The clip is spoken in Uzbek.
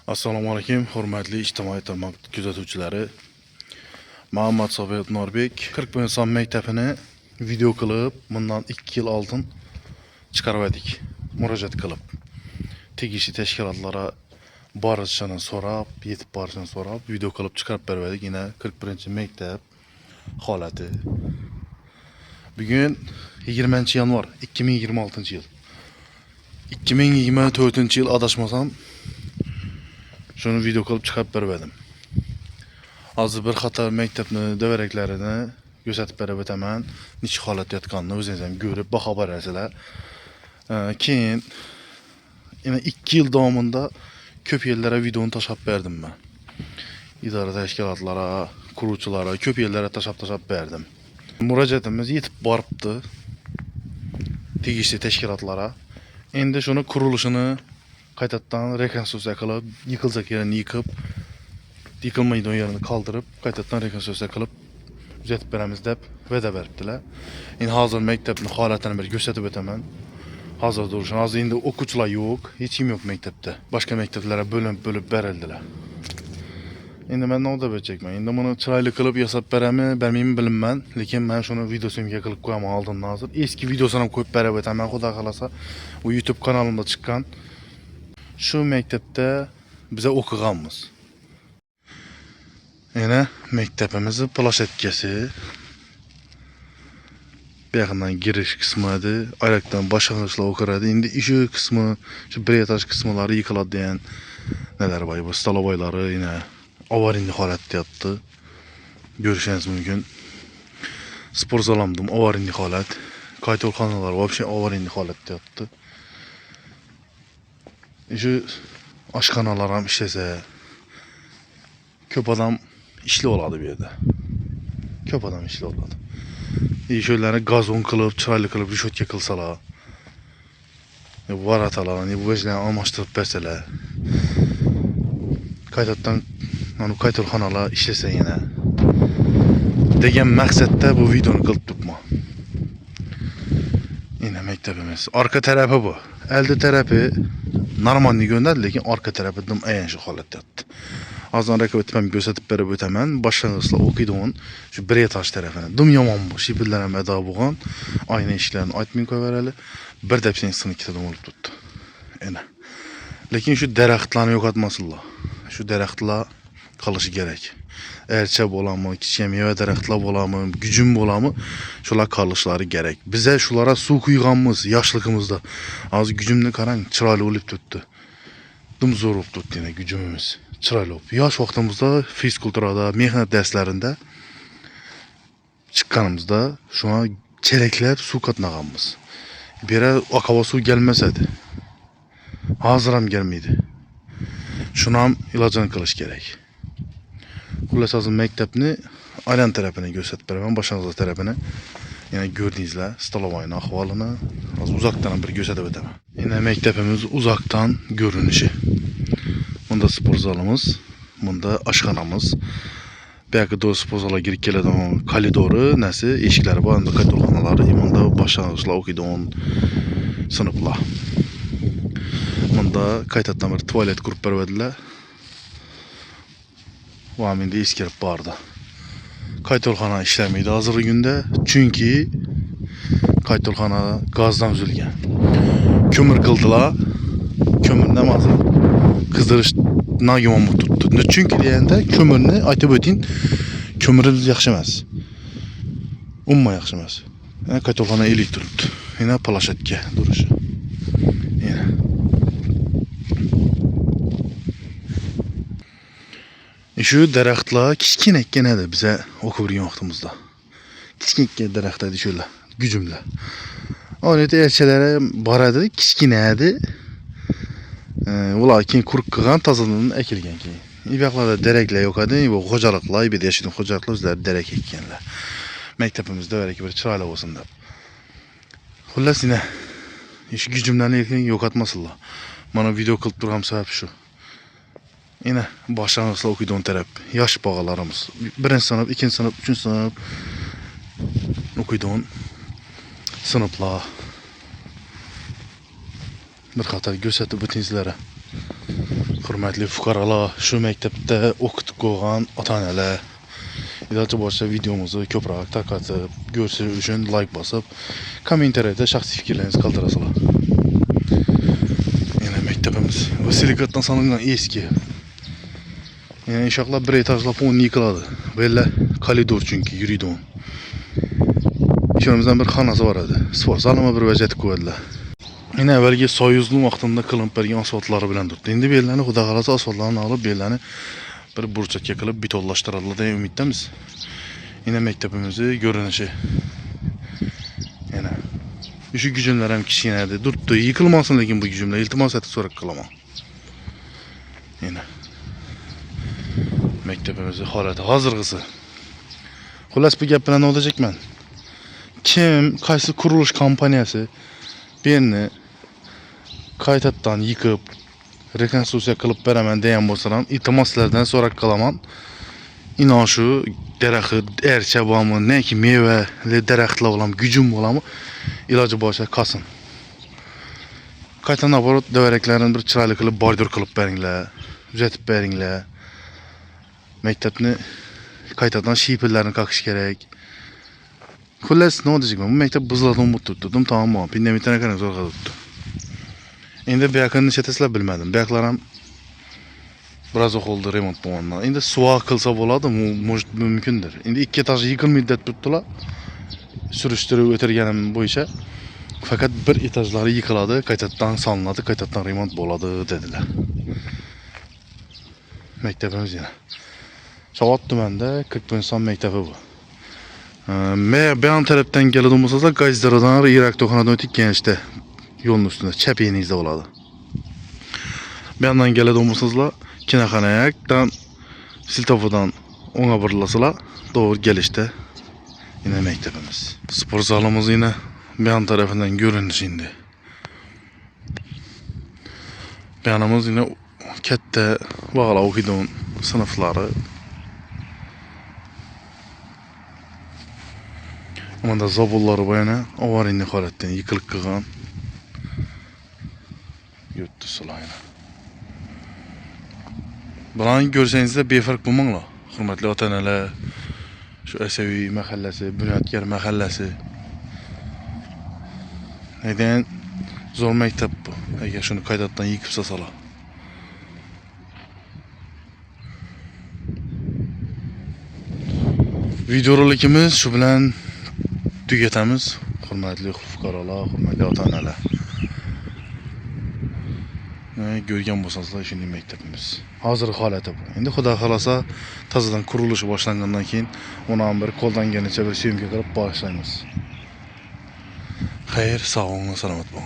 Assalomu alaykum, hurmatli ijtimoiy tarmoq kuzatuvchilari. Muhammad Sovet Norbek 40 inson maktabini video qilib, bundan 2 yil oldin chiqarib edik. Murojaat qilib. Tegishli tashkilotlara borishini so'rab, yetib borishini so'rab, video qilib chiqarib berdik. Yine 41-maktab holati. Bugun 20-yanvar 2026-yil. 2024-yil adashmasam şunu video qilib chiqarib berdim. Hozir bir qator maktabni davaраklarini ko'rsatib berib o'taman. Necha holatda yotganini o'zingiz ham ko'rib baho berasizlar. Keyin yana 2 yil davomida ko'p yerlara videoni tashlab berdim men. İdora tashkilotlari, quruvchilara ko'p yerlara tashlab berdim. Murojaatimiz yetib boribdi tegishli tashkilotlara. Endi shuni qurilishini qaytadan rekonstruksiya qilib, yıkılacak yerini yıkıp, yıkılmaydigan yerini kaldırıp, qaytadan rekonstruksiya qilib, uzatib beramiz deb va'da beribdilar. Endi hozir maktabning holatini bir ko'rsatib o'taman. Hozir durishini, hozir endi o'quvchilar yo'q, hech kim yo'q maktabda. Boshqa maktablarga bo'lib berildilar. Endi men nima deb aytacakman? Endi buni chiroyli qilib yasab berami, bermaymi bilmayman, lekin men shuni videosimga qilib qo'yaman oldindan hozir. Eski videosini ham qo'yib berib o'taman, xudo xolasa. Bu YouTube kanalimda chiqqan. Şu mektepte bize o'qiganmiz. Yana mektebimizin plaşetkesi. Bu yaxından girish qismi edi. Ayakdan başlangıçla o'qiradi. Endi ishi qismi, şu bir etaj qismlari yıkıladi degan neler var bu stalovoylari yine avarinli holatda yotdi. Görüşeniz mümkün. Spor zalamdım avarinli holat. Kaytolxonalar вообще avarinli holatda yotdi. Şu aşxanalar ham işlese, köp adam işli oladı bir yerde. Köp adam işli oladı. Şöyle gazon qilib, chiroyli qilib rüşvetka qilsalar, varatalar, bu veclerini almashtırib bersalar, qaytadan qaytolxonalar işlese yine. Degan maqsadda bu videoni qilib turibman. Yine mektebimiz. Arka tarafı bu. Elde tarafı normalni gönderdi, lekin arka tarafı dım ayanchi holatda yotdi. Azdan raqobatni ko'rsatib berib o'taman. Boshlang'ichda o'qiydigan shu bir etaj tarafini. Dim yomon bu. Shibirlar ham ado bo'lgan. Ayni ishlarni aytmay qo'yaverali. Bir depsin sinib ketadi bo'lib turibdi. Ana. Lekin shu daraxtlarni yo'qotmasinlar. Shu daraxtlar qolishi kerak. Ercha bo'lamı, kichik meva daraxtlar bo'lamı, gücüm bo'lamı, shular qolishlari kerak. Bize shulara suv quyganmiz yoshligimizda. Hozir gücümni qarang, chiroyli bo'lib turibdi. Dim zo'r bo'lib turibdi yana gücümimiz. Chiroyli bo'lib. Yosh vaqtimizda fizkulturada, mehnat darslarida chiqqanimizda shuna chelaklab suv qatnaganmiz. Bera oqava suv kelmasadi. Hozir ham kelmaydi. Shuni ham ilojini qilish kerak. Xullas hozir maktabni aylan tarafini ko'rsatib beraman, boshlangiz tarafini. Yana gördüğünüzler stalovoyning ahvolini hozir uzoqdan bir ko'rsatib o'taman. Yana maktabimiz uzoqdan görünüşü. Bunda spor zalimiz, bunda oshxonamiz. Bu yoqda do spor zalga kirib keladigan koridori, nasi, eshiklari bor, bunda qaytolxonalari, bunda boshlang'ichlar o'qiydigan sinflar. Bunda qaytadan bir tualet qurib beradilar. Bu aminde eskirib bordi. Qaytolxona ishlameydi hozirgi kunda, chunki qaytolxona gazdan uzilgan. Kömür qildilar. Kömürni hozir qizdirish nagimon tutdi. Chunki deganda kömürni aytib o'ting, kömürü yaxshi emas. Umuman yaxshi emas. Qaytolxona elik turibdi. Yana plaşetka durishi. Yana şu daraxtlar kichkina edi bize o'qib yurgan vaqtimizda. Kichkina daraxt edi şöyle gücümle. O'rnida erchalari bor edi, kichkina edi. Ular keyin quruq qilgan, tozadan ekilgan keyin. Bu yoqlarda daraklar yo'q edi, bu xo'jaliklar, bu yashil xo'jaliklar o'zlari darak ekkanlar. Maktabimizda baraka bir chiroyli bo'lsin deb. Xullas yana shu gücümlarni yo'qotmasinlar. Mana video qilib turgan sabab shu. Yine başlangıçta o'qiydigan taraf yosh bog'alarimiz. 1-sinf, 2-sinf, 3-sinf o'qiydigan sinflar. Bir qator ko'rsatib o'tingizlar. hurmatli fuqarolar, shu maktabda o'qitib qo'ygan ota-onalar, iloji boricha videomizni ko'proq tarqatib, ko'rishi uchun like bosib, kommentariyada shaxsiy fikrlaringizni qoldirasizlar. Yana maktabimiz silikatdan solingan eski. Yani inşallah bir etajlap onu yıkıladı. Böyle koridor çünkü yürüydü on. İçerimizden bir xanası var idi. Spor zalıma bir vəziyyət qoydular. Yine evvelki Soyuzlu vaxtında qılınıb bergen asfaltları bilen durdu. İndi bellərini xuda qalasa asfaltlarını alıp bellərini bir burçak qılıb bitollaşdırarlar deyə ümiddəmiz. Yine məktəbimizi görünüşü. Yani şu gücümlər həm kiçiknədir. Durdu. Yıkılmasın lakin bu gücümlə iltimas etib sonra qılama. Yine məktəbimizin halatı hazırgısı. Xullas bu gap bilan ne olacak mən? Kim, qaysı kuruluş kompaniyası birini kaytatdan yıkıp rekonstruksiya qılıb beraman deyan bolsaram, iltimaslardan sonra qalaman. İnan şu dərəxi, ərçə bağımı, nə ki meyvəli dərəxtlər olam, gücüm olamı ilacı başa kasın. Qaytan aparıb dövrəklərini bir çıraylı qılıb bordür qılıb beringlər, düzətib beringlər. Məktəbini qaytadan şipirlərini qaqış gerek. Xullas ne olacak bu məktəb buzladım bu tutdum tamam mı? Pindemitene kadar zor tuttu. İndi bəyakını çeteslə bilmədim. Bəyaklarım biraz oldu remont bolanda. İndi suğa qılsa boladı, mümkündür. İndi 2 etaj yıkıl müddət tutdular. Sürüşdürüb ötürgənim bu işe. Fakat bir etajları yıkıladı, qaytadan salınladı, qaytadan remont boladı dediler. Məktəbimiz yine. Savat tümende 40 bin insan mektebi bu. Beyan taraftan geldiğimizde Gazdero'dan Irak Tokana'dan ötük gençte yolun üstünde çep yenizde oladı. Beyandan geldiğimizde Kinaxanaya Siltafo'dan ona bırlasıla doğru gelişte yine mektebimiz. Spor salımız yine beyan tarafından görünür şimdi. Beyanımız yine kette bağla okuyduğun sınıfları. Ama da zabulları bayana avarinli haletten yıkılık kıgan yurttu sulayına. Buranı görseniz de bir fark bulmanla. Hürmetli ota-onalar, şu Esevi mahallesi, Bünyatgar mahallesi. Neden zor mektep bu? Eğer şunu kaydattan yıkıp sasala. Videorolikimiz şu bilen tügetemiz. Hürmetli fuqarolar, hürmetli ota-onalar. Görgen bolsanızlar şimdi mektebimiz. Hazır haleti bu. Endi xudo xolasa tazadan kuruluşu başlangandan keyin ona bir koldan gelincə bir suyumga qilib başlaymiz. Xeyr, sağ olun, selamat olun.